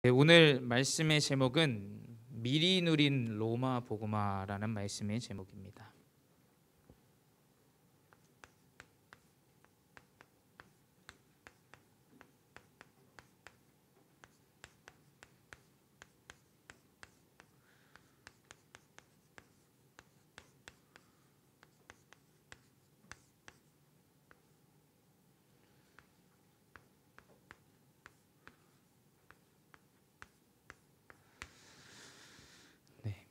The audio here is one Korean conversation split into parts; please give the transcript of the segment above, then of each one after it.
네, 오늘 말씀의 제목은 미리 누린 로마 복음화라는 말씀의 제목입니다.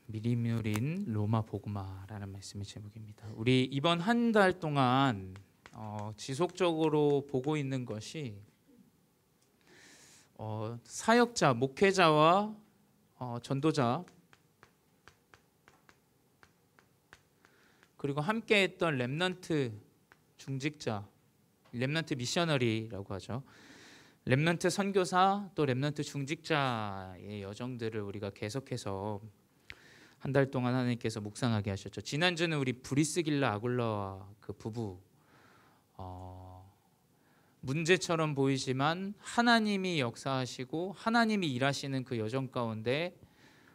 미리 누린 로마 복음화라는 말씀의 제목입니다. 우리 이번 한 달 동안 지속적으로 보고 있는 것이 사역자, 목회자와 전도자 그리고 함께했던 렘넌트 중직자, 렘넌트 미셔너리라고 하죠. 렘넌트 선교사 또 렘넌트 중직자의 여정들을 우리가 계속해서 한 달 동안 하나님께서 묵상하게 하셨죠. 지난주는 우리 브리스길라 아굴라와 그 부부 문제처럼 보이지만 하나님이 역사하시고 하나님이 일하시는 그 여정 가운데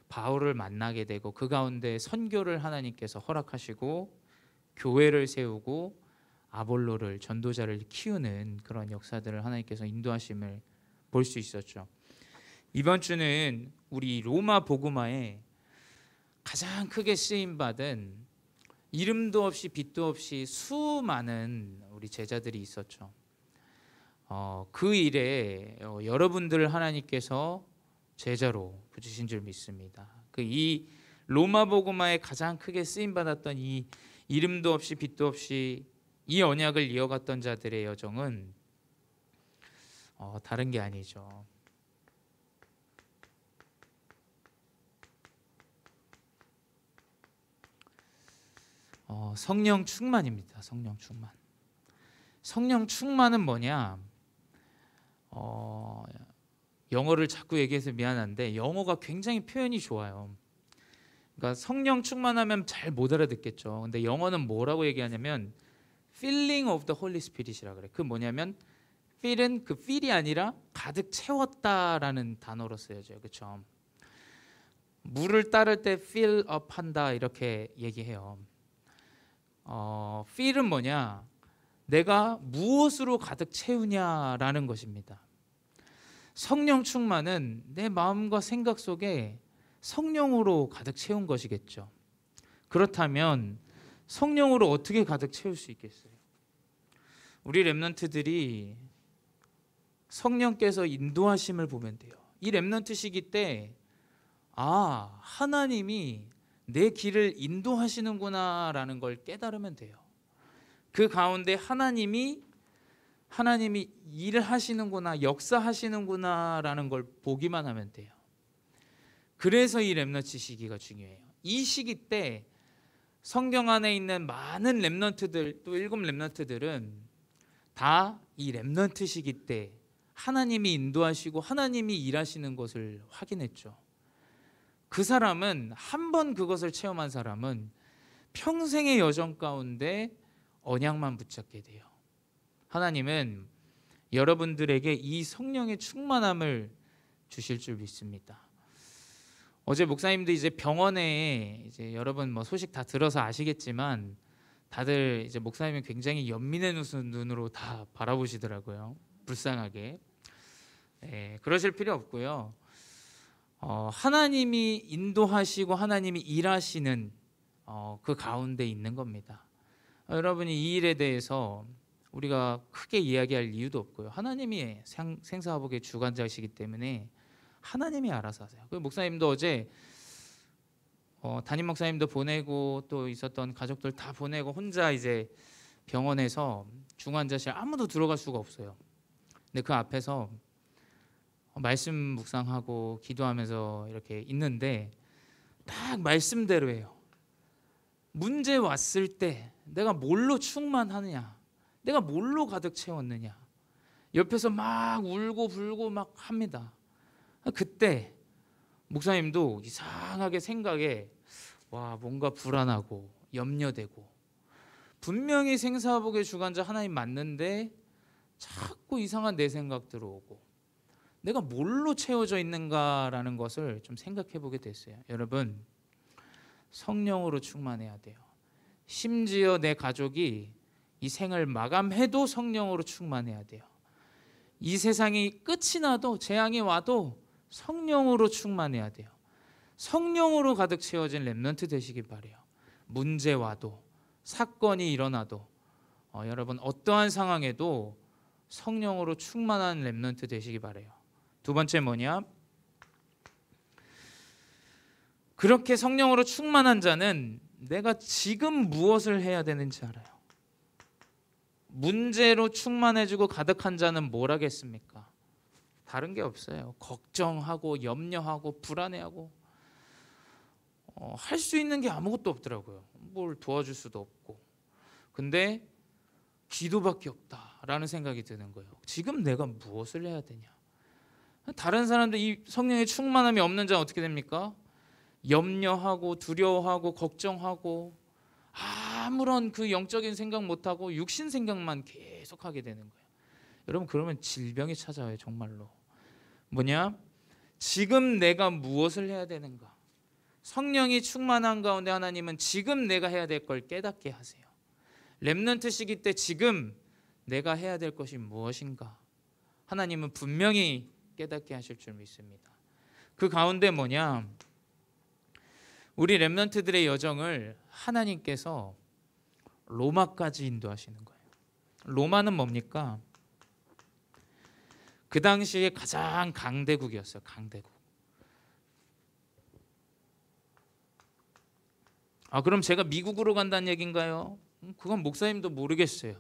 바울을 만나게 되고 그 가운데 선교를 하나님께서 허락하시고 교회를 세우고 아볼로를 전도자를 키우는 그런 역사들을 하나님께서 인도하심을 볼 수 있었죠. 이번 주는 우리 로마 복음화에 가장 크게 쓰임받은 이름도 없이 빛도 없이 수많은 우리 제자들이 있었죠. 그 일에 여러분들을 하나님께서 제자로 붙이신 줄 믿습니다. 이 로마 복음화에 가장 크게 쓰임받았던 이 이름도 없이 빛도 없이 이 언약을 이어갔던 자들의 여정은 다른 게 아니죠. 성령 충만입니다. 성령 충만. 성령 충만은 뭐냐? 영어를 자꾸 얘기해서 미안한데 영어가 굉장히 표현이 좋아요. 그러니까 성령 충만하면 잘 못 알아듣겠죠. 근데 영어는 뭐라고 얘기하냐면 filling of the Holy Spirit이라 그래. 그 뭐냐면 fill은 그 fill이 아니라 가득 채웠다라는 단어로 쓰여져요. 그렇죠? 물을 따를 때 fill up 한다 이렇게 얘기해요. fill은 뭐냐? 내가 무엇으로 가득 채우냐라는 것입니다. 성령 충만은 내 마음과 생각 속에 성령으로 가득 채운 것이겠죠. 그렇다면 성령으로 어떻게 가득 채울 수 있겠어요? 우리 렘넌트들이 성령께서 인도하심을 보면 돼요. 이 렘넌트 시기 때 하나님이 내 길을 인도하시는구나라는 걸 깨달으면 돼요. 그 가운데 하나님이 일을 하시는구나, 역사하시는구나라는 걸 보기만 하면 돼요. 그래서 이 렘넌트 시기가 중요해요. 이 시기 때 성경 안에 있는 많은 렘넌트들, 또 7 렘넌트들은 다 이 렘넌트 시기 때 하나님이 인도하시고 하나님이 일하시는 것을 확인했죠. 그 사람은 한 번 그것을 체험한 사람은 평생의 여정 가운데 언약만 붙잡게 돼요. 하나님은 여러분들에게 이 성령의 충만함을 주실 줄 믿습니다. 어제 목사님도 이제 병원에 이제 여러분 소식 다 들어서 아시겠지만 다들 이제 목사님은 굉장히 연민의 눈으로 다 바라보시더라고요. 불쌍하게. 그러실 필요 없고요. 하나님이 인도하시고 하나님이 일하시는 그 가운데 있는 겁니다. 여러분이 이 일에 대해서 우리가 크게 이야기할 이유도 없고요. 하나님이 생사화복의 주관자이시기 때문에 하나님이 알아서 하세요. 그 목사님도 어제 담임 목사님도 보내고 또 있었던 가족들 다 보내고 혼자 이제 병원에서 중환자실 아무도 들어갈 수가 없어요. 근데 그 앞에서 말씀 묵상하고 기도하면서 이렇게 있는데 딱 말씀대로 해요. 문제 왔을 때 내가 뭘로 충만하느냐, 내가 뭘로 가득 채웠느냐. 옆에서 막 울고 불고 막 합니다. 그때 목사님도 이상하게 생각에 뭔가 불안하고 염려되고 분명히 생사화복의 주관자 하나님 맞는데 자꾸 이상한 내 생각 들어오고 내가 뭘로 채워져 있는가라는 것을 좀 생각해 보게 됐어요. 여러분, 성령으로 충만해야 돼요. 심지어 내 가족이 이 생을 마감해도 성령으로 충만해야 돼요. 이 세상이 끝이 나도 재앙이 와도 성령으로 충만해야 돼요. 성령으로 가득 채워진 렘넌트 되시길 바래요. 문제 와도 사건이 일어나도 여러분 어떠한 상황에도 성령으로 충만한 렘넌트 되시기 바래요. 두 번째 뭐냐? 그렇게 성령으로 충만한 자는 내가 지금 무엇을 해야 되는지 알아요. 문제로 충만해지고 가득한 자는 뭘 하겠습니까? 다른 게 없어요. 걱정하고 염려하고 불안해하고 할 수 있는 게 아무것도 없더라고요. 뭘 도와줄 수도 없고. 근데 기도밖에 없다라는 생각이 드는 거예요. 지금 내가 무엇을 해야 되냐? 다른 사람들 이 성령의 충만함이 없는 자는 어떻게 됩니까? 염려하고 두려워하고 걱정하고 아무런 그 영적인 생각 못하고 육신 생각만 계속하게 되는 거예요. 여러분 그러면 질병이 찾아와요. 정말로. 뭐냐? 지금 내가 무엇을 해야 되는가? 성령이 충만한 가운데 하나님은 지금 내가 해야 될 걸 깨닫게 하세요. 렘넌트 시기 때 지금 내가 해야 될 것이 무엇인가? 하나님은 분명히 깨닫게 하실 줄 믿습니다. 그 가운데 뭐냐? 우리 렘넌트들의 여정을 하나님께서 로마까지 인도하시는 거예요. 로마는 뭡니까? 그 당시에 가장 강대국이었어요. 강대국. 그럼 제가 미국으로 간다는 얘기인가요? 그건 목사님도 모르겠어요.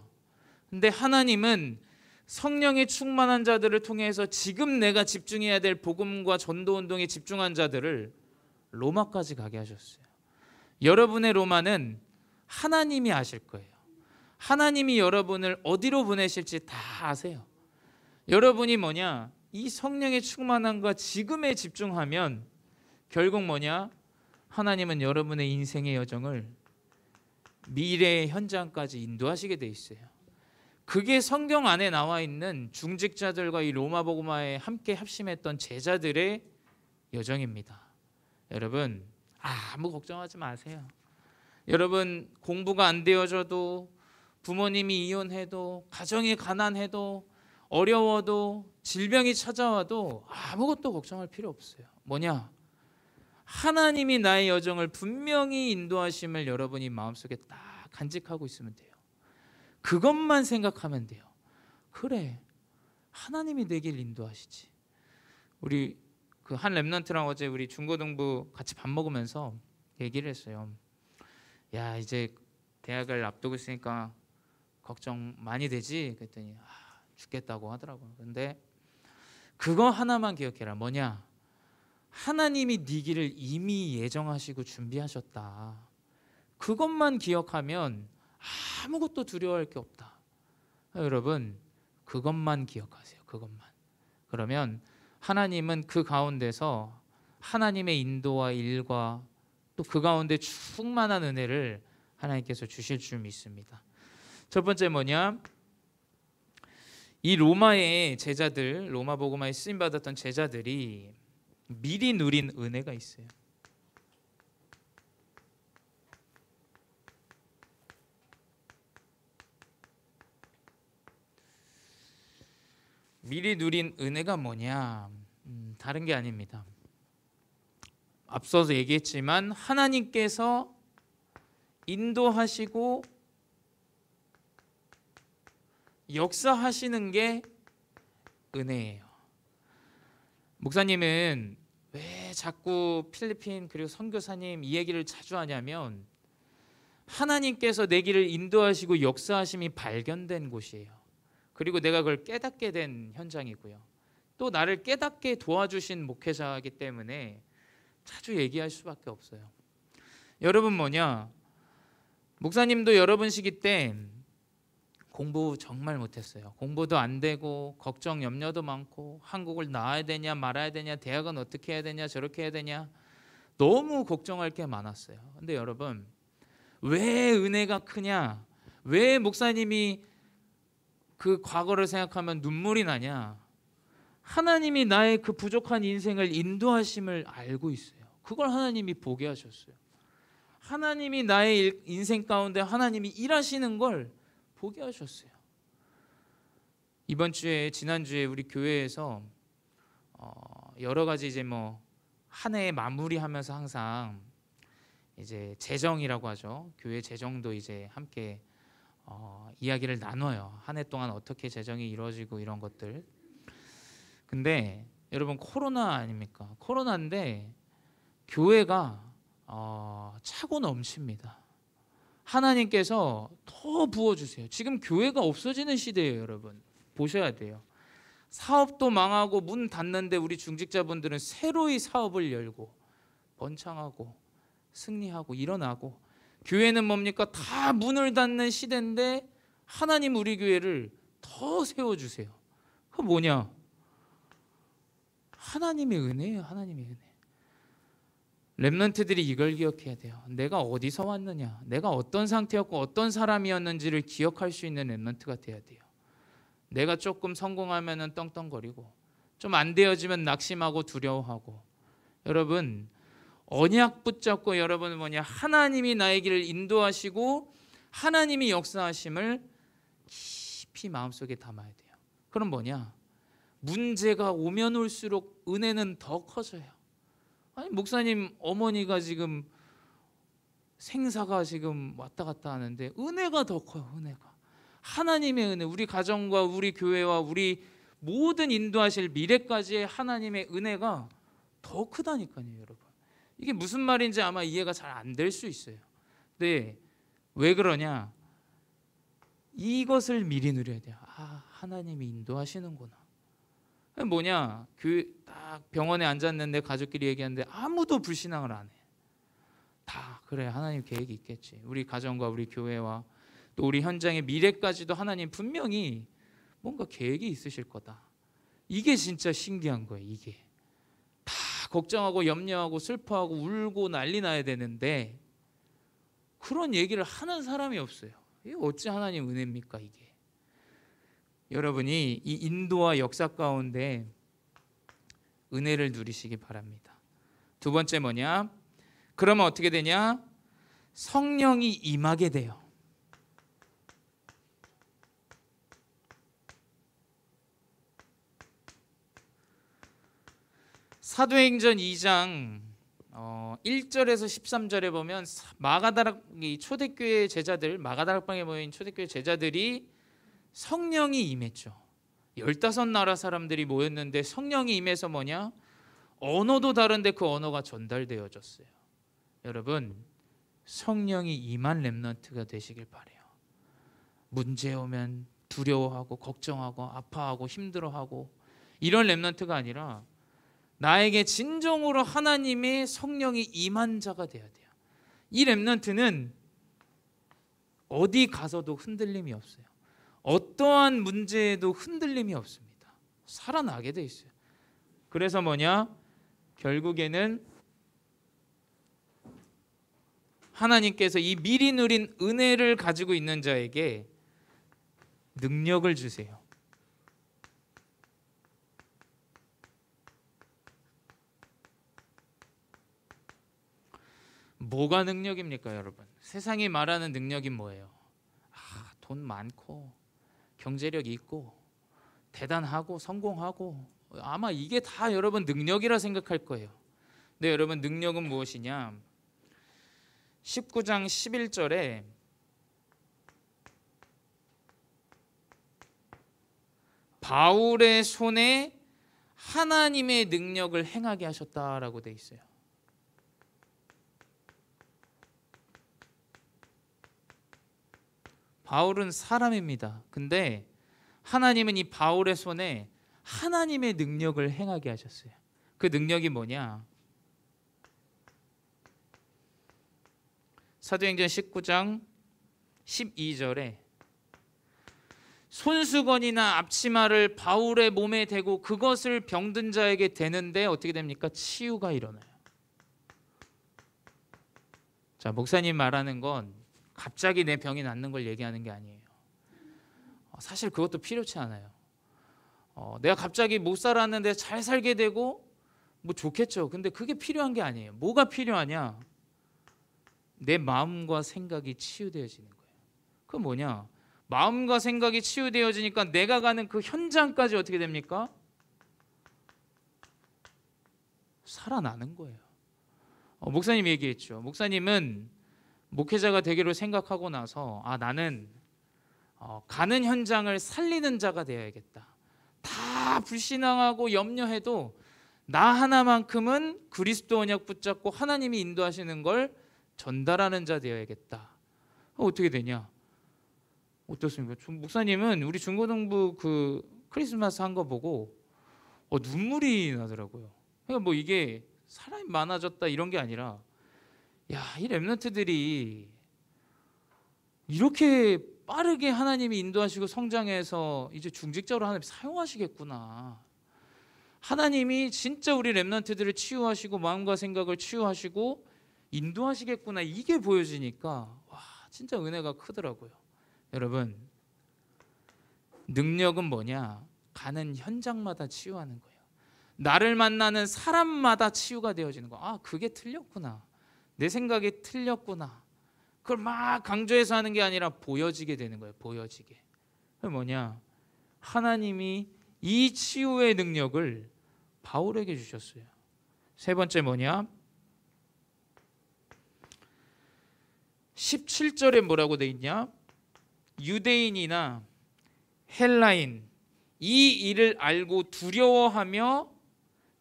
근데 하나님은 성령의 충만한 자들을 통해서 지금 내가 집중해야 될 복음과 전도 운동에 집중한 자들을 로마까지 가게 하셨어요. 여러분의 로마는 하나님이 아실 거예요. 하나님이 여러분을 어디로 보내실지 다 아세요. 여러분이 뭐냐? 이 성령의 충만함과 지금에 집중하면 결국 뭐냐? 하나님은 여러분의 인생의 여정을 미래의 현장까지 인도하시게 돼 있어요. 그게 성경 안에 나와 있는 중직자들과 이 로마 복음화에 함께 합심했던 제자들의 여정입니다. 여러분 아무 걱정하지 마세요. 여러분 공부가 안 되어져도 부모님이 이혼해도 가정이 가난해도 어려워도 질병이 찾아와도 아무것도 걱정할 필요 없어요. 뭐냐? 하나님이 나의 여정을 분명히 인도하심을 여러분이 마음속에 딱 간직하고 있으면 돼요. 그것만 생각하면 돼요. 그래, 하나님이 내 길 인도하시지. 우리 그 한 렘넌트랑 어제 우리 중고등부 같이 밥 먹으면서 얘기를 했어요. 야, 이제 대학을 앞두고 있으니까 걱정 많이 되지? 그랬더니 죽겠다고 하더라고요. 근데 그거 하나만 기억해라. 뭐냐? 하나님이 네 길을 이미 예정하시고 준비하셨다. 그것만 기억하면 아무것도 두려워할 게 없다. 여러분 그것만 기억하세요. 그것만. 그러면 하나님은 그 가운데서 하나님의 인도와 일과 또 그 가운데 충만한 은혜를 하나님께서 주실 줄 믿습니다. 첫 번째 뭐냐? 이 로마의 제자들, 로마 복음화에 쓰임 받았던 제자들이 미리 누린 은혜가 있어요. 미리 누린 은혜가 뭐냐? 다른 게 아닙니다. 앞서서 얘기했지만 하나님께서 인도하시고 역사하시는 게 은혜예요. 목사님은 왜 자꾸 필리핀 그리고 선교사님 이 얘기를 자주 하냐면 하나님께서 내 길을 인도하시고 역사하심이 발견된 곳이에요. 그리고 내가 그걸 깨닫게 된 현장이고요. 또 나를 깨닫게 도와주신 목회자이기 때문에 자주 얘기할 수밖에 없어요. 여러분 뭐냐? 목사님도 여러분 시기 때 공부 정말 못했어요. 공부도 안 되고 걱정 염려도 많고 한국을 나와야 되냐 말아야 되냐 대학은 어떻게 해야 되냐 저렇게 해야 되냐 너무 걱정할 게 많았어요. 근데 여러분 왜 은혜가 크냐? 왜 목사님이 그 과거를 생각하면 눈물이 나냐? 하나님이 나의 그 부족한 인생을 인도하심을 알고 있어요. 그걸 하나님이 보게 하셨어요. 하나님이 나의 인생 가운데 하나님이 일하시는 걸 보게 하셨어요. 이번 주에 지난주에 우리 교회에서 여러 가지 이제 뭐 한 해 마무리하면서 항상 이제 재정이라고 하죠. 교회 재정도 이제 함께 이야기를 나눠요. 한 해 동안 어떻게 재정이 이루어지고 이런 것들. 근데 여러분 코로나 아닙니까? 코로나인데 교회가 차고 넘칩니다. 하나님께서 더 부어주세요. 지금 교회가 없어지는 시대예요, 여러분. 보셔야 돼요. 사업도 망하고 문 닫는데 우리 중직자분들은 새로이 사업을 열고 번창하고 승리하고 일어나고, 교회는 뭡니까? 다 문을 닫는 시대인데 하나님 우리 교회를 더 세워주세요. 그거 뭐냐? 하나님의 은혜예요. 하나님의 은혜. 렘넌트들이 이걸 기억해야 돼요. 내가 어디서 왔느냐, 내가 어떤 상태였고 어떤 사람이었는지를 기억할 수 있는 렘넌트가 돼야 돼요. 내가 조금 성공하면 떵떵거리고 좀 안 되어지면 낙심하고 두려워하고, 여러분 언약 붙잡고 여러분은 뭐냐, 하나님이 나의 길을 인도하시고 하나님이 역사하심을 깊이 마음속에 담아야 돼요. 그럼 뭐냐, 문제가 오면 올수록 은혜는 더 커져요. 아니 목사님 어머니가 지금 생사가 지금 왔다 갔다 하는데 은혜가 더 커요. 은혜가, 하나님의 은혜, 우리 가정과 우리 교회와 우리 모든 인도하실 미래까지의 하나님의 은혜가 더 크다니까요, 여러분. 이게 무슨 말인지 아마 이해가 잘 안 될 수 있어요. 근데 왜 그러냐, 이것을 미리 누려야 돼요. 아, 하나님이 인도하시는구나. 뭐냐, 딱 병원에 앉았는데 가족끼리 얘기하는데 아무도 불신앙을 안 해. 다 그래, 하나님 계획이 있겠지. 우리 가정과 우리 교회와 또 우리 현장의 미래까지도 하나님 분명히 뭔가 계획이 있으실 거다. 이게 진짜 신기한 거예요. 이게 다 걱정하고 염려하고 슬퍼하고 울고 난리 나야 되는데 그런 얘기를 하는 사람이 없어요. 이게 어찌 하나님 은혜입니까 이게? 여러분이 이 인도와 역사 가운데 은혜를 누리시기 바랍니다. 두 번째 뭐냐? 그러면 어떻게 되냐? 성령이 임하게 돼요. 사도행전 2장 1절에서 13절에 보면 마가다락 초대교회 제자들, 마가다락방에 모인 초대교회 제자들이 성령이 임했죠. 15나라 사람들이 모였는데 성령이 임해서 뭐냐? 언어도 다른데 그 언어가 전달되어졌어요. 여러분, 성령이 임한 렘넌트가 되시길 바래요. 문제 오면 두려워하고 걱정하고 아파하고 힘들어하고 이런 렘넌트가 아니라 나에게 진정으로 하나님의 성령이 임한 자가 돼야 돼요. 이 렘넌트는 어디 가서도 흔들림이 없어요. 어떠한 문제에도 흔들림이 없습니다. 살아나게 돼 있어요. 그래서 뭐냐? 결국에는 하나님께서 이 미리 누린 은혜를 가지고 있는 자에게 능력을 주세요. 뭐가 능력입니까, 여러분? 세상이 말하는 능력이 뭐예요? 돈 많고 경제력 있고 대단하고 성공하고, 아마 이게 다 여러분 능력이라 생각할 거예요. 근데 여러분, 능력은 무엇이냐? 19장 11절에 바울의 손에 하나님의 능력을 행하게 하셨다라고 돼 있어요. 바울은 사람입니다. 근데 하나님은 이 바울의 손에 하나님의 능력을 행하게 하셨어요. 그 능력이 뭐냐? 사도행전 19장 12절에 손수건이나 앞치마를 바울의 몸에 대고 그것을 병든 자에게 대는데 어떻게 됩니까? 치유가 일어나요. 자, 목사님 말하는 건 갑자기 내 병이 낫는 걸 얘기하는 게 아니에요. 사실 그것도 필요치 않아요. 내가 갑자기 못 살았는데 잘 살게 되고 뭐 좋겠죠. 근데 그게 필요한 게 아니에요. 뭐가 필요하냐? 내 마음과 생각이 치유되어지는 거예요. 그 뭐냐? 마음과 생각이 치유되어지니까 내가 가는 그 현장까지 어떻게 됩니까? 살아나는 거예요. 목사님 얘기했죠. 목사님은 목회자가 되기로 생각하고 나서 나는 가는 현장을 살리는 자가 되어야겠다. 다 불신앙하고 염려해도 나 하나만큼은 그리스도 언약 붙잡고 하나님이 인도하시는 걸 전달하는 자 되어야겠다. 어떻게 되냐? 어떻습니까? 목사님은 우리 중고등부 그 크리스마스 한 거 보고 눈물이 나더라고요. 그러니까 뭐 이게 사람이 많아졌다 이런 게 아니라 이 렘넌트들이 이렇게 빠르게 하나님이 인도하시고 성장해서 이제 중직자로 하나님 사용하시겠구나. 하나님이 진짜 우리 렘넌트들을 치유하시고 마음과 생각을 치유하시고 인도하시겠구나. 이게 보여지니까 진짜 은혜가 크더라고요. 여러분, 능력은 뭐냐? 가는 현장마다 치유하는 거예요. 나를 만나는 사람마다 치유가 되어지는 거. 그게 틀렸구나. 내 생각이 틀렸구나. 그걸 막 강조해서 하는 게 아니라 보여지게 되는 거예요. 보여지게. 그게 뭐냐? 하나님이 이 치유의 능력을 바울에게 주셨어요. 세 번째 뭐냐? 17절에 뭐라고 돼 있냐? 유대인이나 헬라인 이 일을 알고 두려워하며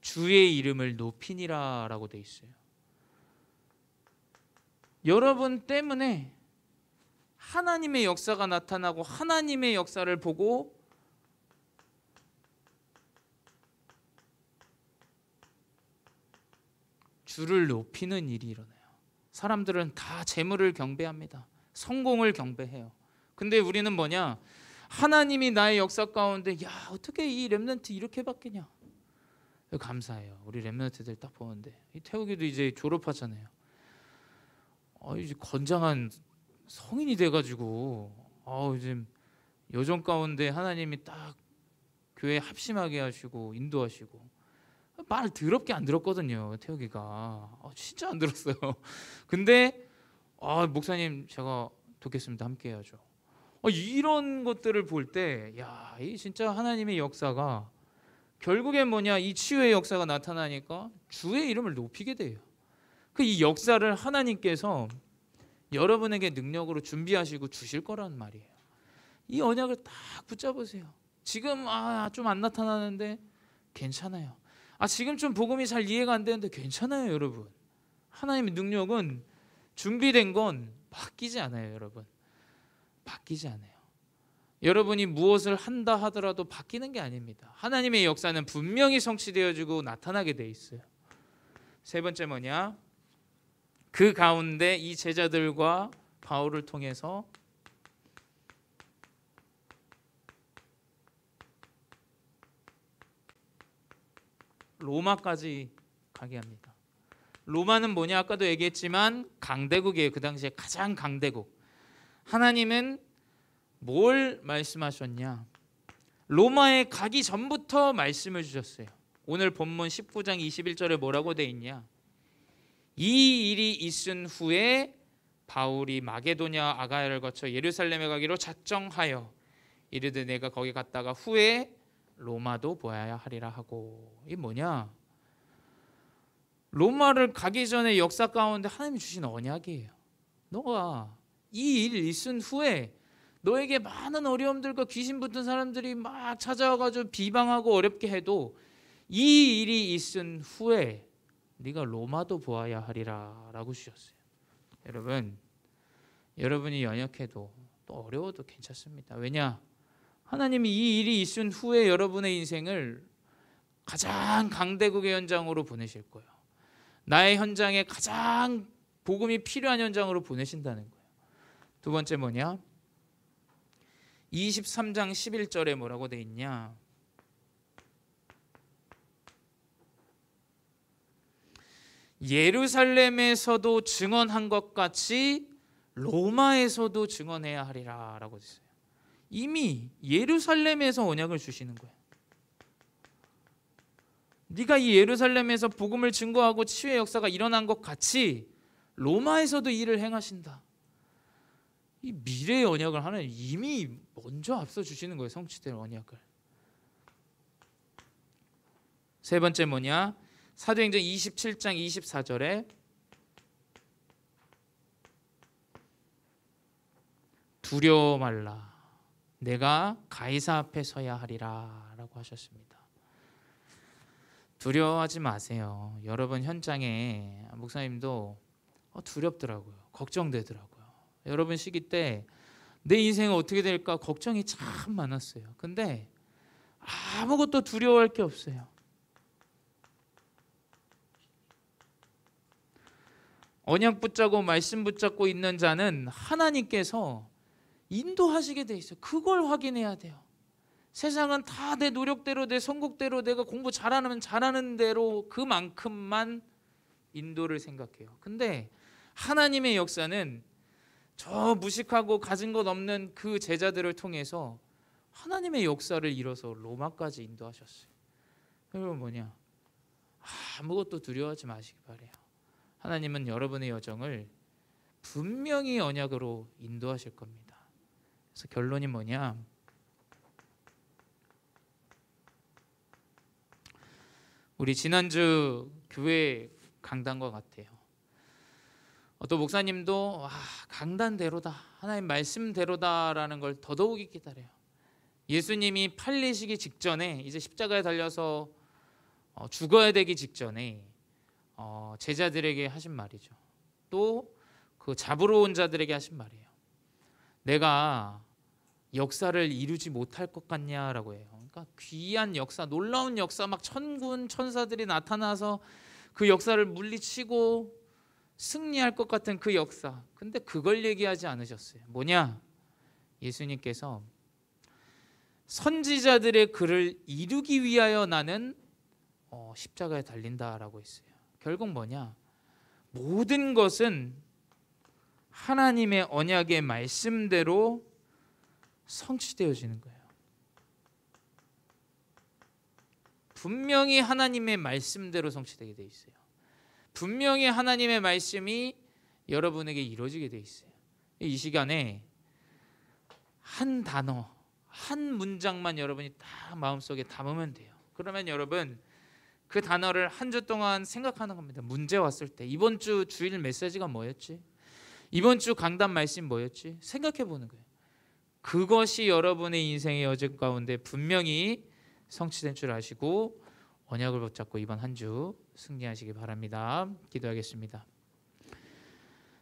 주의 이름을 높이니라 라고 돼 있어요. 여러분 때문에 하나님의 역사가 나타나고 하나님의 역사를 보고 주를 높이는 일이 일어나요. 사람들은 다 재물을 경배합니다. 성공을 경배해요. 근데 우리는 뭐냐? 하나님이 나의 역사 가운데 어떻게 이 렘넌트 이렇게 바뀌냐? 감사해요. 우리 렘넌트들 딱 보는데 이 태욱이도 이제 졸업하잖아요. 이제 건장한 성인이 돼가지고 요즘 여정 가운데 하나님이 딱 교회 합심하게 하시고 인도하시고 말 더럽게 안 들었거든요. 태욱이가 진짜 안 들었어요. 근데 목사님 제가 돕겠습니다. 함께 해야죠. 이런 것들을 볼 때 이 진짜 하나님의 역사가 결국엔 뭐냐? 이 치유의 역사가 나타나니까 주의 이름을 높이게 돼요. 이 역사를 하나님께서 여러분에게 능력으로 준비하시고 주실 거란 말이에요. 이 언약을 딱 붙잡으세요. 지금 좀 안 나타나는데 괜찮아요. 지금 좀 복음이 잘 이해가 안 되는데 괜찮아요, 여러분. 하나님의 능력은 준비된 건 바뀌지 않아요, 여러분. 바뀌지 않아요. 여러분이 무엇을 한다 하더라도 바뀌는 게 아닙니다. 하나님의 역사는 분명히 성취되어지고 나타나게 돼 있어요. 세 번째 뭐냐? 그 가운데 이 제자들과 바울을 통해서 로마까지 가게 합니다. 로마는 뭐냐? 아까도 얘기했지만 강대국이에요. 그 당시에 가장 강대국. 하나님은 뭘 말씀하셨냐? 로마에 가기 전부터 말씀을 주셨어요. 오늘 본문 19장 21절에 뭐라고 돼 있냐? 이 일이 있은 후에 바울이 마게도냐 아가야를 거쳐 예루살렘에 가기로 작정하여 이르되 내가 거기 갔다가 후에 로마도 보아야 하리라 하고. 이게 뭐냐? 로마를 가기 전에 역사 가운데 하나님이 주신 언약이에요. 너가 이 일이 있은 후에 너에게 많은 어려움들과 귀신 붙은 사람들이 막 찾아와가지고 비방하고 어렵게 해도 이 일이 있은 후에 네가 로마도 보아야 하리라 라고 주셨어요. 여러분, 여러분이 연약해도 또 어려워도 괜찮습니다. 왜냐? 하나님이 이 일이 있은 후에 여러분의 인생을 가장 강대국의 현장으로 보내실 거예요. 나의 현장에 가장 복음이 필요한 현장으로 보내신다는 거예요. 두 번째 뭐냐? 23장 11절에 뭐라고 돼 있냐? 예루살렘에서도 증언한 것 같이 로마에서도 증언해야 하리라 라고 했어요. 이미 예루살렘에서 언약을 주시는 거예요. 네가 이 예루살렘에서 복음을 증거하고 치유의 역사가 일어난 것 같이 로마에서도 일을 행하신다. 이 미래의 언약을 하나님 이미 먼저 앞서 주시는 거예요. 성취될 언약을. 세 번째 뭐냐? 사도행전 27장 24절에 두려워 말라. 내가 가이사 앞에 서야 하리라 라고 하셨습니다. 두려워하지 마세요. 여러분 현장에 목사님도 두렵더라고요. 걱정되더라고요. 여러분 시기 때 내 인생은 어떻게 될까 걱정이 참 많았어요. 근데 아무것도 두려워할 게 없어요. 언약 붙잡고 말씀 붙잡고 있는 자는 하나님께서 인도하시게 돼 있어요. 그걸 확인해야 돼요. 세상은 다 내 노력대로 내 선곡대로 내가 공부 잘하면 잘하는 대로 그만큼만 인도를 생각해요. 근데 하나님의 역사는 저 무식하고 가진 것 없는 그 제자들을 통해서 하나님의 역사를 이뤄서 로마까지 인도하셨어요. 그러면 뭐냐? 아무것도 두려워하지 마시기 바래요. 하나님은 여러분의 여정을 분명히 언약으로 인도하실 겁니다. 그래서 결론이 뭐냐? 우리 지난주 교회 강단과 같아요. 또 목사님도 강단대로다, 하나님 말씀대로다라는 걸 더더욱이 기다려요. 예수님이 팔리시기 직전에 이제 십자가에 달려서 죽어야 되기 직전에 제자들에게 하신 말이죠. 또 그 잡으러 온 자들에게 하신 말이에요. 내가 역사를 이루지 못할 것 같냐라고 해요. 그러니까 귀한 역사, 놀라운 역사, 막 천군 천사들이 나타나서 그 역사를 물리치고 승리할 것 같은 그 역사. 근데 그걸 얘기하지 않으셨어요. 뭐냐? 예수님께서 선지자들의 글을 이루기 위하여 나는 십자가에 달린다라고 했어요. 결국 뭐냐? 모든 것은 하나님의 언약의 말씀대로 성취되어지는 거예요. 분명히 하나님의 말씀대로 성취되게 돼 있어요. 분명히 하나님의 말씀이 여러분에게 이루어지게 돼 있어요. 이 시간에 한 단어, 한 문장만 여러분이 딱 마음속에 담으면 돼요. 그러면 여러분 그 단어를 한 주 동안 생각하는 겁니다. 문제 왔을 때 이번 주 주일 메시지가 뭐였지? 이번 주 강단 말씀 뭐였지? 생각해 보는 거예요. 그것이 여러분의 인생의 여정 가운데 분명히 성취된 줄 아시고 언약을 붙잡고 이번 한 주 승리하시기 바랍니다. 기도하겠습니다.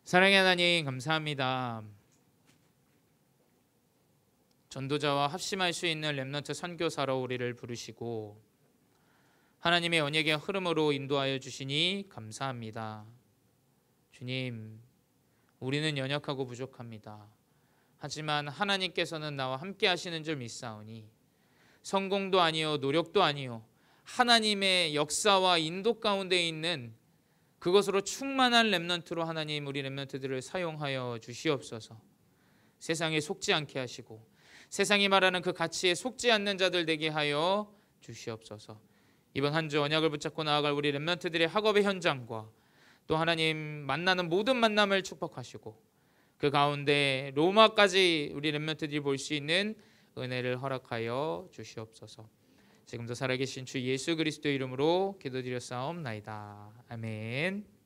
사랑의 하나님 감사합니다. 전도자와 합심할 수 있는 렘넌트 선교사로 우리를 부르시고 하나님의 언약의 흐름으로 인도하여 주시니 감사합니다. 주님, 우리는 연약하고 부족합니다. 하지만 하나님께서는 나와 함께 하시는 줄 믿사오니 성공도 아니요 노력도 아니요 하나님의 역사와 인도 가운데 있는 그것으로 충만한 렘넌트로 하나님 우리 렘넌트들을 사용하여 주시옵소서. 세상에 속지 않게 하시고 세상이 말하는 그 가치에 속지 않는 자들 되게 하여 주시옵소서. 이번 한 주 언약을 붙잡고 나아갈 우리 렘넌트들의 학업의 현장과 또 하나님 만나는 모든 만남을 축복하시고 그 가운데 로마까지 우리 렘넌트들이 볼 수 있는 은혜를 허락하여 주시옵소서. 지금도 살아계신 주 예수 그리스도 이름으로 기도드렸사옵나이다. 아멘.